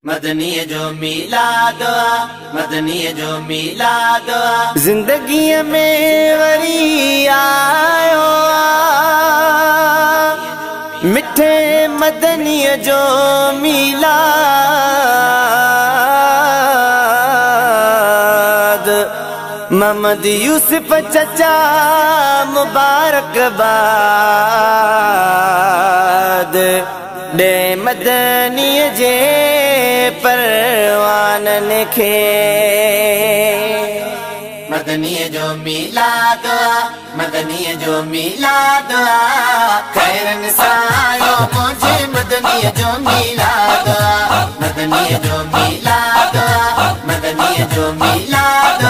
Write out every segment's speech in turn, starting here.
मदनी जो मिलाद मदनी जो मिलाद जिंदगी में वरी आयो मिठे मदनी जो मिलाद मोहम्मद यूसुफ चचा मुबारकबाद दे मदनी जे परवानन खे मदनी जो मिलाद मदनी जो मिलाद खैरन सायो मुझे मदनी जो मिलाद मदनी जो मिलाद मदनी जो मिलाद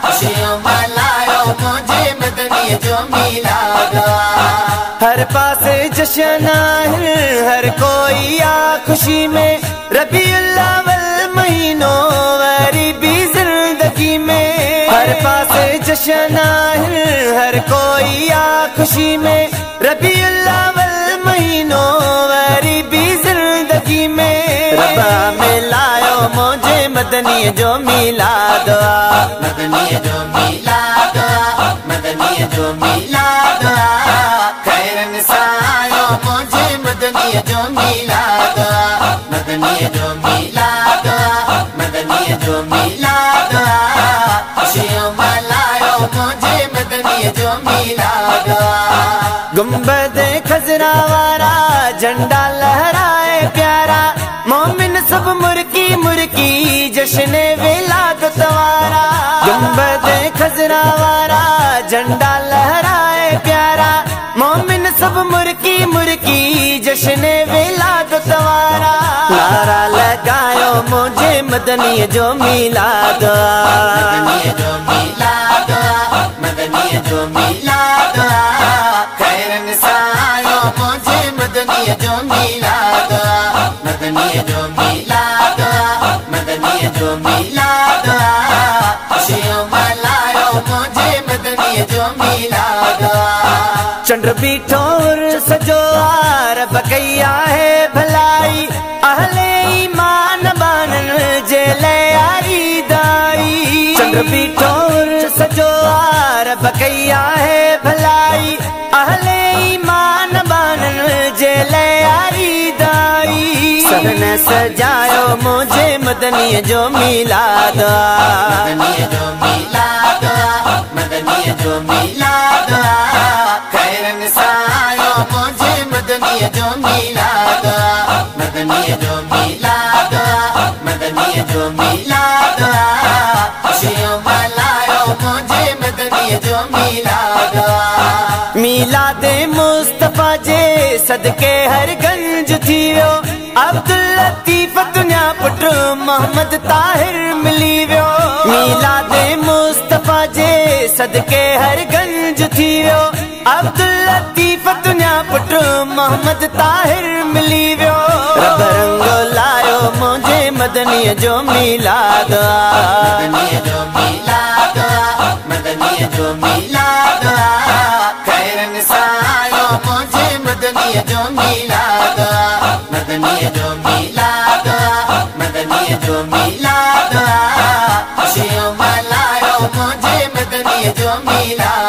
खुशियों मनायो मुझे मदनी जो मिलाद हर पासे जश्न है हर कोई आ खुशी में रबीउल अव्वल महीनो वरी भी जिंदगी में हर पासे जश्न है हर कोई आ खुशी में रबीउल अव्वल महीनो वरी भी जिंदगी में रबा में लायो मुझे मदनी जो मिलाद मदनी जो मिलाद मदनी जो मिलाद खैरन सायो मुझे मदनी जो मिलाद मदनी जो मिलाद मदनी जो मिलाद खुशियों मनायो मुझे मदनी जो मिलाद गुंबद खजरा वाला झंडा लहराए प्यारा मोमिन सब मुर्की मुर्की जश्न विलादत वाला गुंबद खजरा वाला झंडा लहराए प्यारा मोमिन सब मुर्की मुर्की जश्न विलादत वाला नारा लगायो मुझे मदनी जो मिलाद मदनी जो मिलाद मदनी जो मिलाद खैरन सायो मुझे मदनी जो मिलाद मदनी जो मिलाद मदनी जो मिलाद खुशियों मनायो मुझे मदनी जो मिलाद चंद्र बीठोर सजो आरब कैया है भलाई अहले ईमान बानन जेले यारी दाई चंद्र बीठोर सजो आरब कैया है भलाई अहले ईमान बानन जेले यारी दाई सहन सजायो मुझे मदनी जो मिलाद मदनी जो मिलाद मदनी जो मिलाद खैरन सायो मुझे मदनी जो मिलाद मदनी जो मिलाद मदनी जो मिलाद खुशियों मनायो मुझे मदनी जो मिलाद मिलाद मुस्तफा जे सदके हर गंज थी वियो अब्दुल लतीफ दुनिया पुट मोहम्मद ताहिर मिली वियो मिलाद मुस्तफा जे सदके हर गंज थी वियो अब्दुल लतीफ दुनिया पुट मोहम्मद ताहिर मिली वियो रब रंग लायो मुझे मदनी जो मिलाद मदनी जो मिलाद मदनी जो मिलाद खैरन सायो मुझे मदनी जो मिलाद मदनी जो मिलाद मदनी जो मिलाद खुशियों मनायो मुझे मदनी जो मिलाद।